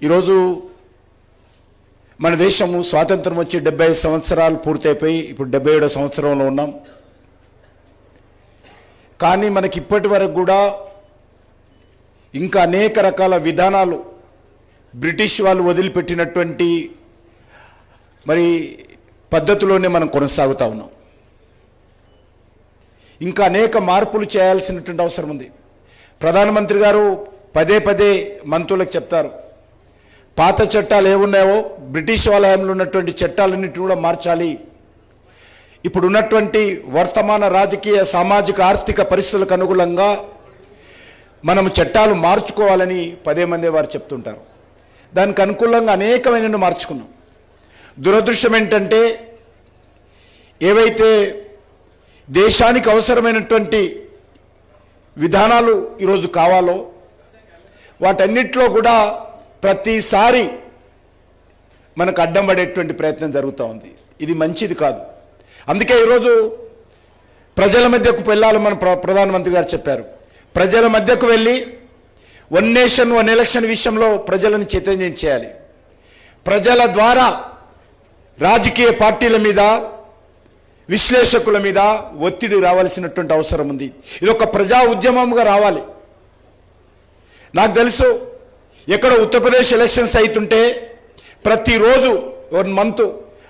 ఈరోజు మన దేశము స్వాతంత్రం వచ్చి 75 సంవత్సరాలు పూర్తయిపోయి ఇప్పుడు 77వ సంవత్సరంలో ఉన్నాం. కానీ మనకి ఇప్పటి వరకు కూడా ఇంకా అనేక రకాల విధానాలు బ్రిటిష్ వాళ్ళు వదిలిపెట్టినటువంటి మరి పద్ధతిలోనే మనం కొనసాగుతూ ఉన్నాం. ఇంకా అనేక మార్పులు చేయాల్సినటువంటి అవసరం ఉంది. ప్రధానమంత్రి గారు పదే పదే మంత్రులకు చెప్తారు, పాత చట్టాలు ఏమున్నాయో బ్రిటిష్ వాళ్ళ హయాంలో ఉన్నటువంటి చట్టాలన్నింటినీ కూడా మార్చాలి. ఇప్పుడు ఉన్నటువంటి వర్తమాన రాజకీయ సామాజిక ఆర్థిక పరిస్థితులకు అనుగుణంగా మనం చట్టాలు మార్చుకోవాలని పదే మందే వారు చెప్తుంటారు. దానికి అనుకూలంగా అనేకమైన మార్చుకున్నాం. దురదృష్టం ఏంటంటే ఏవైతే దేశానికి అవసరమైనటువంటి విధానాలు ఈరోజు కావాలో వాటన్నిటిలో కూడా ప్రతిసారి మనకు అడ్డం పడేటువంటి ప్రయత్నం జరుగుతూ ఉంది. ఇది మంచిది కాదు. అందుకే ఈరోజు ప్రజల మధ్యకు వెళ్ళాలని మన ప్రధానమంత్రి గారు చెప్పారు. ప్రజల మధ్యకు వెళ్ళి వన్ నేషన్ వన్ ఎలక్షన్ విషయంలో ప్రజలను చైతన్యం చేయాలి. ప్రజల ద్వారా రాజకీయ పార్టీల మీద విశ్లేషకుల మీద ఒత్తిడి రావాల్సినటువంటి అవసరం ఉంది. ఇది ఒక ప్రజా ఉద్యమంగా రావాలి. నాకు తెలుసు, ఎక్కడ ఉత్తరప్రదేశ్ ఎలక్షన్స్ అవుతుంటే ప్రతిరోజు 1 మంత్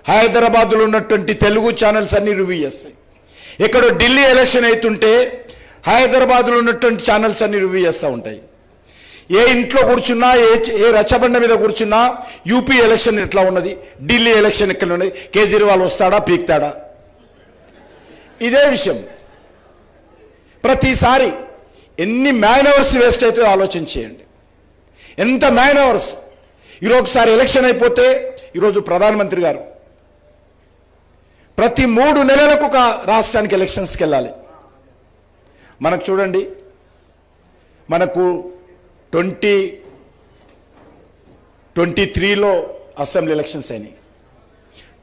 హైదరాబాద్లో ఉన్నటువంటి తెలుగు ఛానల్స్ అన్ని రివ్యూ చేస్తాయి. ఎక్కడో ఢిల్లీ ఎలక్షన్ అవుతుంటే హైదరాబాద్లో ఉన్నటువంటి ఛానల్స్ అన్ని రివ్యూ చేస్తూ ఉంటాయి. ఏ ఇంట్లో కూర్చున్నా ఏ రచ్చబండ మీద కూర్చున్నా యూపీ ఎలక్షన్ ఎట్లా ఉన్నది, ఢిల్లీ ఎలక్షన్ ఎక్కడ ఉన్నది, కేజ్రీవాల్ వస్తాడా పీక్తాడా, ఇదే విషయం. ప్రతిసారి ఎన్ని మ్యాన్ అవర్స్ వేస్ట్ అవుతాయో ఆలోచన చేయండి. ఎంత మ్యాన్ అవర్స్. ఈరోజు ఒకసారి ఎలక్షన్ అయిపోతే ఈరోజు ప్రధానమంత్రి గారు ప్రతి 3 నెలలకు ఒక రాష్ట్రానికి ఎలక్షన్స్కి వెళ్ళాలి. మనకు చూడండి, మనకు 2023లో అసెంబ్లీ ఎలక్షన్స్ అయినాయి,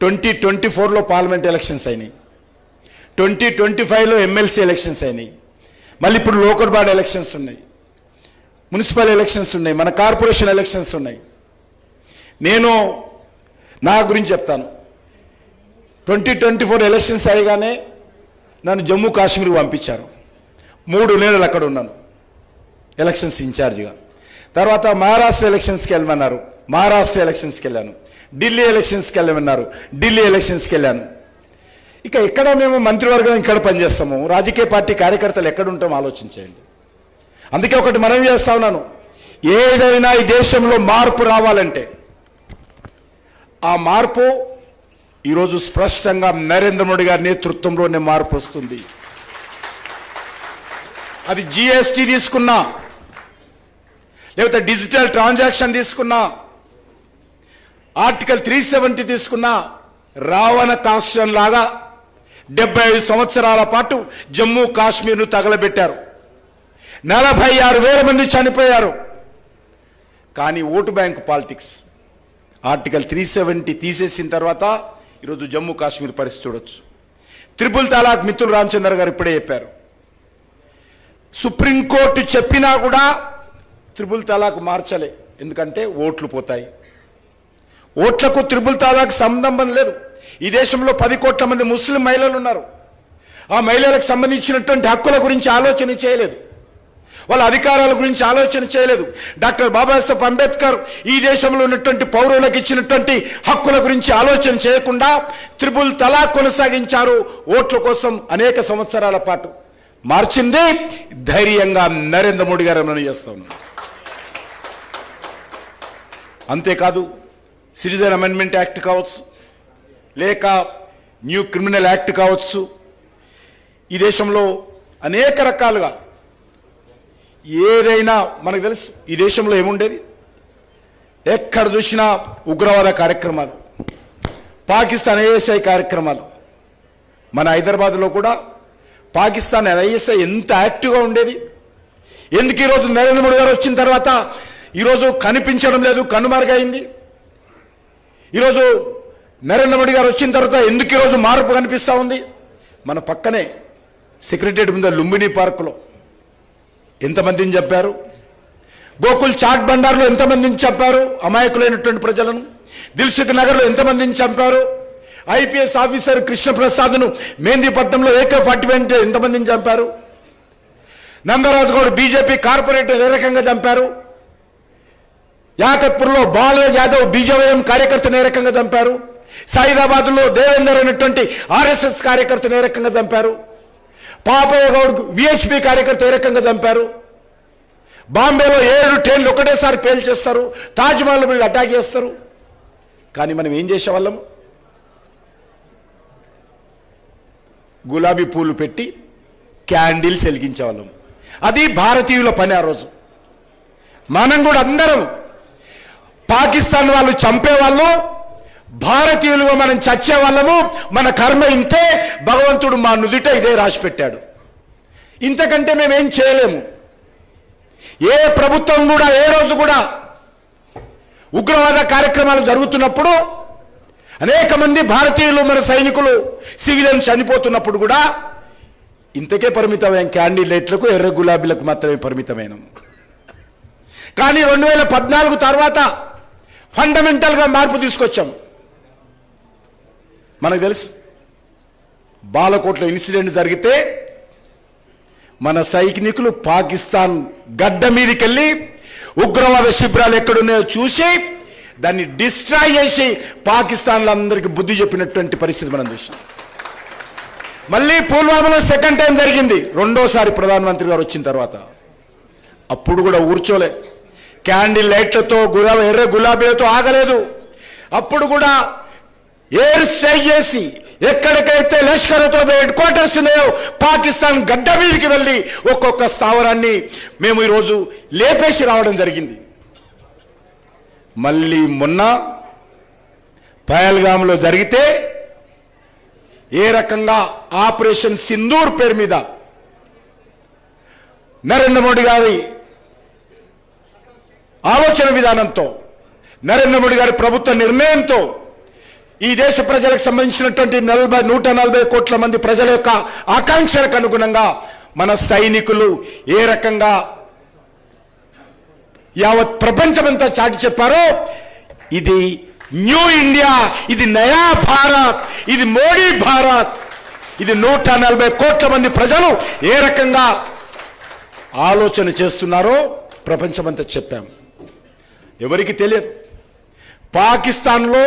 2024లో పార్లమెంట్ ఎలక్షన్స్ అయినాయి, 2025లో ఎమ్మెల్సీ ఎలక్షన్స్ అయినాయి, మళ్ళీ ఇప్పుడు లోకల్ బాడీ ఎలక్షన్స్ ఉన్నాయి, మున్సిపల్ ఎలక్షన్స్ ఉన్నాయి, మన కార్పొరేషన్ ఎలక్షన్స్ ఉన్నాయి. నేను నా గురించి చెప్తాను. 2024 ఎలక్షన్స్ అయ్యగానే నన్ను జమ్మూ కాశ్మీర్ పంపించారు. 3 నెలలు అక్కడ ఉన్నాను ఎలక్షన్స్ ఇన్ఛార్జిగా. తర్వాత మహారాష్ట్ర ఎలక్షన్స్కి వెళ్ళమన్నారు, మహారాష్ట్ర ఎలక్షన్స్కి వెళ్ళాను. ఢిల్లీ ఎలక్షన్స్కి వెళ్ళమన్నారు, ఢిల్లీ ఎలక్షన్స్కి వెళ్ళాను. ఇక ఎక్కడ మేము మంత్రివర్గం ఇక్కడ పనిచేస్తాము, రాజకీయ పార్టీ కార్యకర్తలు ఎక్కడ ఉంటామో ఆలోచించేయండి. అందుకే ఒకటి మనం చేస్తా ఉన్నాను, ఏదైనా ఈ దేశంలో మార్పు రావాలంటే ఆ మార్పు ఈరోజు స్పష్టంగా నరేంద్ర మోడీ గారి నేతృత్వంలోనే మార్పు వస్తుంది. అది జిఎస్టీ తీసుకున్నా, లేకపోతే డిజిటల్ ట్రాన్సాక్షన్ తీసుకున్నా, ఆర్టికల్ 370 తీసుకున్నా, రావణ కాస్ట్రం లాగా 75 సంవత్సరాల పాటు జమ్మూ కాశ్మీర్ను తగలబెట్టారు. 46,000 మంది చనిపోయారు. కానీ ఓటు బ్యాంకు పాలిటిక్స్, ఆర్టికల్ 370 తీసేసిన తర్వాత ఈరోజు జమ్మూ కాశ్మీర్ పరిస్థితి చూడొచ్చు. త్రిపుల్ తలాక్ మిత్రులు రామచంద్ర గారు ఇప్పుడే చెప్పారు. సుప్రీంకోర్టు చెప్పినా కూడా త్రిపుల్ తలాక్ మార్చలే, ఎందుకంటే ఓట్లు పోతాయి. ఓట్లకు త్రిపుల్ తలాక్ సంబంధం లేదు. ఈ దేశంలో 10 కోట్ల మంది ముస్లిం మహిళలు ఉన్నారు. ఆ మహిళలకు సంబంధించినటువంటి హక్కుల గురించి ఆలోచన చేయలేదు, వాళ్ళ అధికారాల గురించి ఆలోచన చేయలేదు. డాక్టర్ బాబాసాహెబ్ అంబేద్కర్ ఈ దేశంలో ఉన్నటువంటి పౌరులకు ఇచ్చినటువంటి హక్కుల గురించి ఆలోచన చేయకుండా త్రిపుల్ తలాక్ కొనసాగించారు. ఓట్ల కోసం అనేక సంవత్సరాల పాటు మార్చింది ధైర్యంగా నరేంద్ర మోడీ గారు మనం చేస్తా ఉన్నాం. అంతేకాదు, సిటిజన్ అమెండ్మెంట్ యాక్ట్ కావచ్చు, లేక న్యూ క్రిమినల్ యాక్ట్ కావచ్చు, ఈ దేశంలో అనేక రకాలుగా ఏదైనా మనకు తెలుసు. ఈ దేశంలో ఏముండేది, ఎక్కడ చూసినా ఉగ్రవాద కార్యక్రమాలు, పాకిస్తాన్ ఐఎస్ఐ కార్యక్రమాలు. మన హైదరాబాద్లో కూడా పాకిస్తాన్ ఐఎస్ఐ ఎంత యాక్టివ్గా ఉండేది. ఎందుకు ఈరోజు నరేంద్ర మోడీ గారు వచ్చిన తర్వాత ఈరోజు కనిపించడం లేదు, కనుమరుగైంది. ఈరోజు నరేంద్ర మోడీ గారు వచ్చిన తర్వాత ఎందుకు ఈరోజు మార్పు కనిపిస్తూ ఉంది. మన పక్కనే సెక్రటరియట్ ముందు లుంబిని పార్కులో ఎంతమందిని చెప్పారు, గోకుల్ చాట్ బండార్లో ఎంతమందిని చంపారు అమాయకులైనటువంటి ప్రజలను. దిల్సుఖ్ నగర్లో ఎంతమందిని చంపారు. ఐపీఎస్ ఆఫీసర్ కృష్ణప్రసాద్ను మెహందీపట్నంలో AK-47 ఎంతమందిని చంపారు. నందరాజు గౌడ్ బీజేపీ కార్పొరేటర్ ఏ రకంగా చంపారు. యాకత్పూర్లో బాలరాజ్ యాదవ్ బీజేవైఎం కార్యకర్తను ఏ రకంగా చంపారు. సైదాబాద్లో దేవేందర్ అనేటువంటి RSS కార్యకర్తను ఏ రకంగా చంపారు. పాపయ్య గౌడ్ VHP కార్యకర్త ఏ రకంగా చంపారు. బాంబేలో 7 ట్రైన్లు ఒకటేసారి పేల్చేస్తారు. తాజ్మహల్ మీద అటాక్ చేస్తారు. కానీ మనం ఏం చేసేవాళ్ళము? గులాబీ పూలు పెట్టి క్యాండిల్స్ వెలిగించేవాళ్ళం. అది భారతీయుల పని. ఆ రోజు మనం కూడా అందరం పాకిస్తాన్ వాళ్ళు చంపేవాళ్ళు, భారతీయులుగా మనం చచ్చేవాళ్ళము. మన కర్మ ఇంతే. భగవంతుడు మా నుదిట ఇదే రాసి పెట్టాడు. ఇంతకంటే మేమేం చేయలేము. ఏ ప్రభుత్వం కూడా ఏ రోజు కూడా ఉగ్రవాద కార్యక్రమాలు జరుగుతున్నప్పుడు అనేక మంది భారతీయులు మన సైనికులు సివిలియన్ చనిపోతున్నప్పుడు కూడా ఇంతకే పరిమితమైన క్యాండిల్ లైట్లకు ఎర్ర గులాబీలకు మాత్రమే పరిమితమైన. కానీ 2014 తర్వాత ఫండమెంటల్గా మార్పు తీసుకొచ్చాం. మనకు తెలుసు, బాలకోట్లో ఇన్సిడెంట్ జరిగితే మన సైనికులు పాకిస్తాన్ గడ్డ మీదకి వెళ్ళి ఉగ్రవాద శిబిరాలు ఎక్కడున్నాయో చూసి దాన్ని డిస్ట్రాయ్ చేసి పాకిస్తాన్లో అందరికీ బుద్ధి చెప్పినటువంటి పరిస్థితి మనం చూసాం. మళ్ళీ పుల్వామాలో సెకండ్ టైం జరిగింది, రెండోసారి ప్రధానమంత్రి గారు వచ్చిన తర్వాత. అప్పుడు కూడా ఊర్చోలే, క్యాండిల్ లైట్లతో ఎర్ర గులాబీలతో ఆగలేదు. అప్పుడు కూడా ఎయిర్ స్ట్రైక్ చేసి ఎక్కడికైతే లష్కర్తో హెడ్ క్వార్టర్స్ ఉన్నాయో పాకిస్తాన్ గడ్డ మీదకి వెళ్ళి ఒక్కొక్క స్థావరాన్ని మేము ఈరోజు లేపేసి రావడం జరిగింది. మళ్ళీ మొన్న పహల్గామ్లో జరిగితే ఏ రకంగా ఆపరేషన్ సింధూర్ పేరు మీద నరేంద్ర మోడీ గారి ఆలోచన విధానంతో, నరేంద్ర మోడీ గారి ప్రభుత్వ నిర్ణయంతో ఈ దేశ ప్రజలకు సంబంధించినటువంటి 140 కోట్ల మంది ప్రజల యొక్క ఆకాంక్షలకు అనుగుణంగా మన సైనికులు ఏ రకంగా యావత్ ప్రపంచమంతా చాటి చెప్పారో, ఇది న్యూ ఇండియా, ఇది నయా భారత్, ఇది మోడీ భారత్, ఇది 140 కోట్ల మంది ప్రజలు ఏ రకంగా ఆలోచన చేస్తున్నారో ప్రపంచమంతా చెప్పాం. ఎవరికి తెలియదు. పాకిస్తాన్లో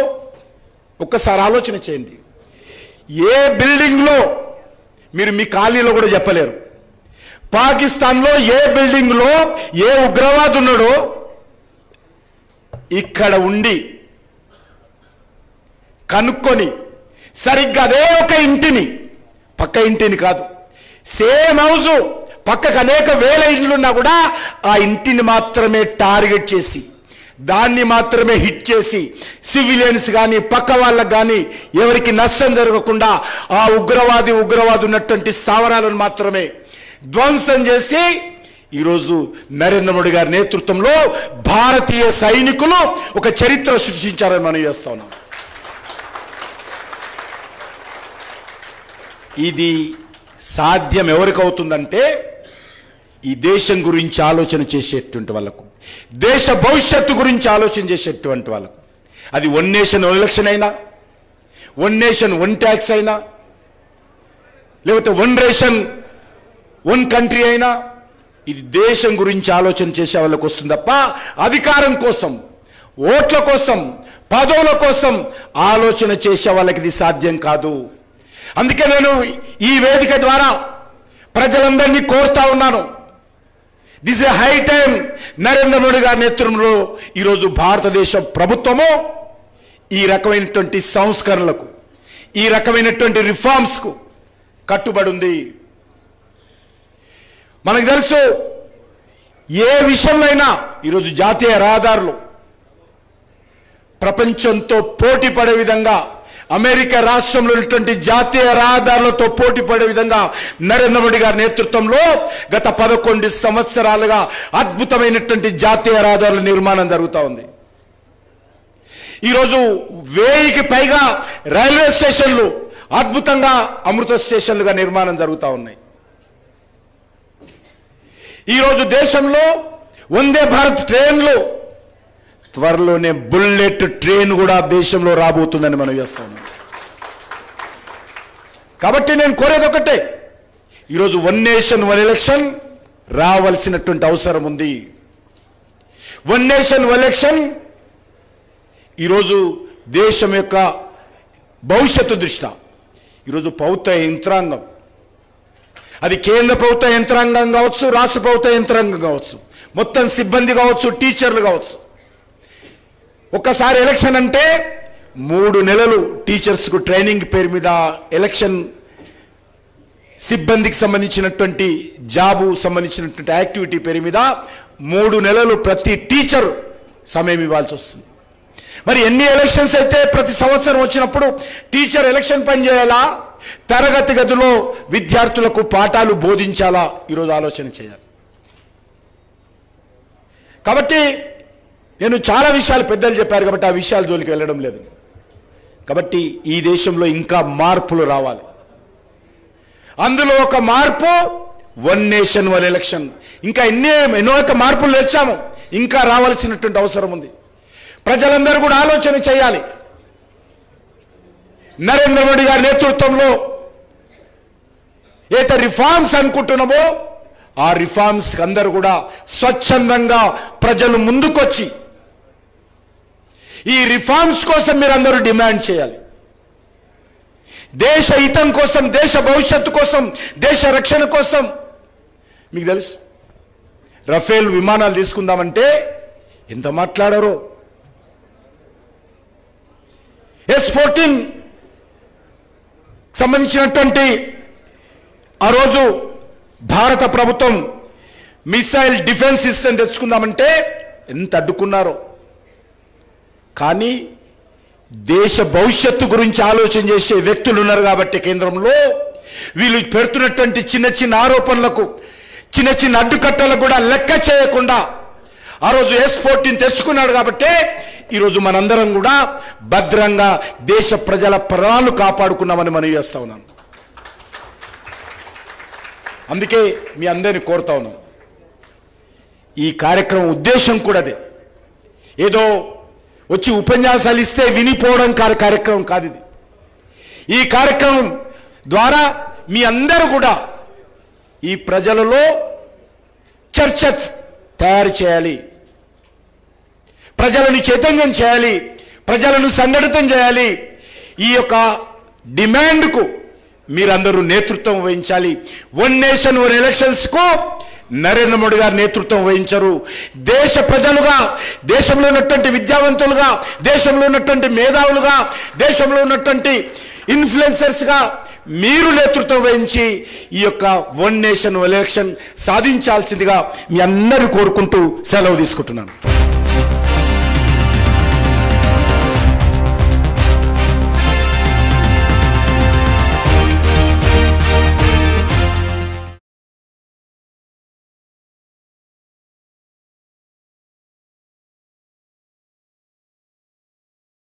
ఒక్కసారి ఆలోచన చేయండి. ఏ బిల్డింగ్లో మీరు మీ ఖాళీలో కూడా చెప్పలేరు. పాకిస్తాన్లో ఏ బిల్డింగ్లో ఏ ఉగ్రవాది ఉన్నాడో ఇక్కడ ఉండి కనుక్కొని సరిగ్గా అదే ఒక ఇంటిని, పక్క ఇంటిని కాదు, సేమ్ హౌస్ పక్కకు అనేక వేల ఇండ్లున్నా కూడా ఆ ఇంటిని మాత్రమే టార్గెట్ చేసి దాన్ని మాత్రమే హిట్ చేసి సివిలియన్స్ కానీ పక్క వాళ్ళకు కానీ ఎవరికి నష్టం జరగకుండా ఆ ఉగ్రవాది ఉన్నటువంటి స్థావరాలను మాత్రమే ధ్వంసం చేసి ఈరోజు నరేంద్ర మోడీ గారి నేతృత్వంలో భారతీయ సైనికులు ఒక చరిత్ర సృష్టించారని మనం చేస్తా ఉన్నాం. ఇది సాధ్యం ఎవరికి అవుతుందంటే ఈ దేశం గురించి ఆలోచన చేసేటువంటి వాళ్ళకు, దేశ భవిష్యత్తు గురించి ఆలోచన చేసేటువంటి వాళ్ళకు. అది 1 నేషన్ 1 ఎలక్షన్ అయినా, 1 నేషన్ 1 ట్యాక్స్ అయినా, లేకపోతే 1 రేషన్ 1 కంట్రీ అయినా, ఇది దేశం గురించి ఆలోచన చేసే వాళ్ళకు వస్తుంది తప్ప అధికారం కోసం, ఓట్ల కోసం, పదవుల కోసం ఆలోచన చేసే వాళ్ళకి ఇది సాధ్యం కాదు. అందుకే నేను ఈ వేదిక ద్వారా ప్రజలందరినీ కోరుతా ఉన్నాను. This A high time. Narendra Modi గారి నేతృత్వంలో ఈరోజు భారతదేశ ప్రభుత్వము ఈ రకమైనటువంటి సంస్కరణలకు, ఈ రకమైనటువంటి రిఫార్మ్స్కు కట్టుబడి ఉంది. మనకు తెలుసు, ఏ విషయంలో ఈరోజు జాతీయ రహదారులు ప్రపంచంతో పోటీ పడే విధంగా, అమెరికా రాష్ట్రంలో ఉన్నటువంటి జాతీయ రహదారులతో పోటీ పడే విధంగా నరేంద్ర మోడీ గారి నేతృత్వంలో గత 11 సంవత్సరాలుగా అద్భుతమైనటువంటి జాతీయ రహదారుల నిర్మాణం జరుగుతూ ఉంది. ఈరోజు 1000కి పైగా రైల్వే స్టేషన్లు అద్భుతంగా అమృత స్టేషన్లుగా నిర్మాణం జరుగుతూ ఉన్నాయి. ఈరోజు దేశంలో వందే భారత్ ట్రైన్లు, త్వరలోనే బుల్లెట్ ట్రైన్ కూడా దేశంలో రాబోతుందని మనం చేస్తాం. కాబట్టి నేను కోరేది ఒకటే, ఈరోజు వన్ నేషన్ వన్ ఎలక్షన్ రావాల్సినటువంటి అవసరం ఉంది. వన్ నేషన్ వన్ ఎలక్షన్ ఈరోజు దేశం యొక్క భవిష్యత్తు దృష్ట్యా ఈరోజు ప్రభుత్వ యంత్రాంగం, అది కేంద్ర ప్రభుత్వ యంత్రాంగం కావచ్చు, రాష్ట్ర ప్రభుత్వ యంత్రాంగం కావచ్చు, మొత్తం సిబ్బంది కావచ్చు, టీచర్లు కావచ్చు, ఒక్కసారి ఎలక్షన్ అంటే 3 నెలలు టీచర్స్కు ట్రైనింగ్ పేరు మీద, ఎలక్షన్ సిబ్బందికి సంబంధించినటువంటి జాబు సంబంధించినటువంటి యాక్టివిటీ పేరు మీద 3 నెలలు ప్రతి టీచర్ సమయం ఇవ్వాల్సి వస్తుంది. మరి ఎన్ని ఎలక్షన్స్ అయితే ప్రతి సంవత్సరం వచ్చినప్పుడు టీచర్ ఎలక్షన్ పని చేయాలా, తరగతి గదిలో విద్యార్థులకు పాఠాలు బోధించాలా, ఈరోజు ఆలోచన చేయాలి. కాబట్టి నేను చాలా విషయాలు పెద్దలు చెప్పారు కాబట్టి ఆ విషయాల జోలికి వెళ్ళడం లేదు. కాబట్టి ఈ దేశంలో ఇంకా మార్పులు రావాలి. అందులో ఒక మార్పు వన్ నేషన్ వన్ ఎలక్షన్. ఇంకా ఎన్నో మార్పులు తెచ్చాము, ఇంకా రావాల్సినటువంటి అవసరం ఉంది. ప్రజలందరూ కూడా ఆలోచన చేయాలి. నరేంద్ర మోడీ గారి నేతృత్వంలో ఏదైతే రిఫార్మ్స్ అనుకుంటున్నామో ఆ రిఫార్మ్స్ అందరూ కూడా స్వచ్ఛందంగా ప్రజలు ముందుకొచ్చి ఈ రిఫార్మ్స్ కోసం మీరందరూ డిమాండ్ చేయాలి. దేశ హితం కోసం, దేశ భవిష్యత్తు కోసం, దేశ రక్షణ కోసం. మీకు తెలుసు, రఫేల్ విమానాలు తీసుకుందామంటే ఎంత మాట్లాడారో. S-14 సంబంధించినటువంటి ఆ రోజు భారత ప్రభుత్వం మిసైల్ డిఫెన్స్ సిస్టమ్ తెచ్చుకుందామంటే ఎంత అడ్డుకున్నారో. కానీ దేశ భవిష్యత్తు గురించి ఆలోచన చేసే వ్యక్తులు ఉన్నారు కాబట్టి కేంద్రంలో వీళ్ళు పెడుతున్నటువంటి చిన్న చిన్న ఆరోపణలకు, చిన్న చిన్న అడ్డుకట్టలకు కూడా లెక్క చేయకుండా ఆ రోజు S-14 తెచ్చుకున్నాడు. కాబట్టి ఈరోజు మనందరం కూడా భద్రంగా దేశ ప్రజల ప్రాణాలు కాపాడుకున్నామని మనం చేస్తా ఉన్నాను. అందుకే మీ అందరిని కోరుతా ఉన్నాను, ఈ కార్యక్రమం ఉద్దేశం కూడా అదే. ఏదో వచ్చి ఉపన్యాసాలు ఇస్తే వినిపోవడం కార్యక్రమం కాదు ఇది. ఈ కార్యక్రమం ద్వారా మీ అందరూ కూడా ఈ ప్రజలలో చర్చ తయారు చేయాలి, ప్రజలను చైతన్యం చేయాలి, ప్రజలను సంఘటితం చేయాలి. ఈ యొక్క డిమాండ్కు మీరందరూ నేతృత్వం వహించాలి. వన్ నేషన్ వన్ ఎలక్షన్స్కు నరేంద్ర మోడీ గారు నేతృత్వం వహించరు. దేశ ప్రజలుగా, దేశంలో ఉన్నటువంటి విద్యావంతులుగా, దేశంలో ఉన్నటువంటి మేధావులుగా, దేశంలో ఉన్నటువంటి ఇన్ఫ్లుయెన్సర్స్గా మీరు నేతృత్వం వహించి ఈ యొక్క వన్ నేషన్ వన్ ఎలక్షన్ సాధించాల్సిందిగా మీ అందరూ కోరుకుంటూ సెలవు తీసుకుంటున్నాను.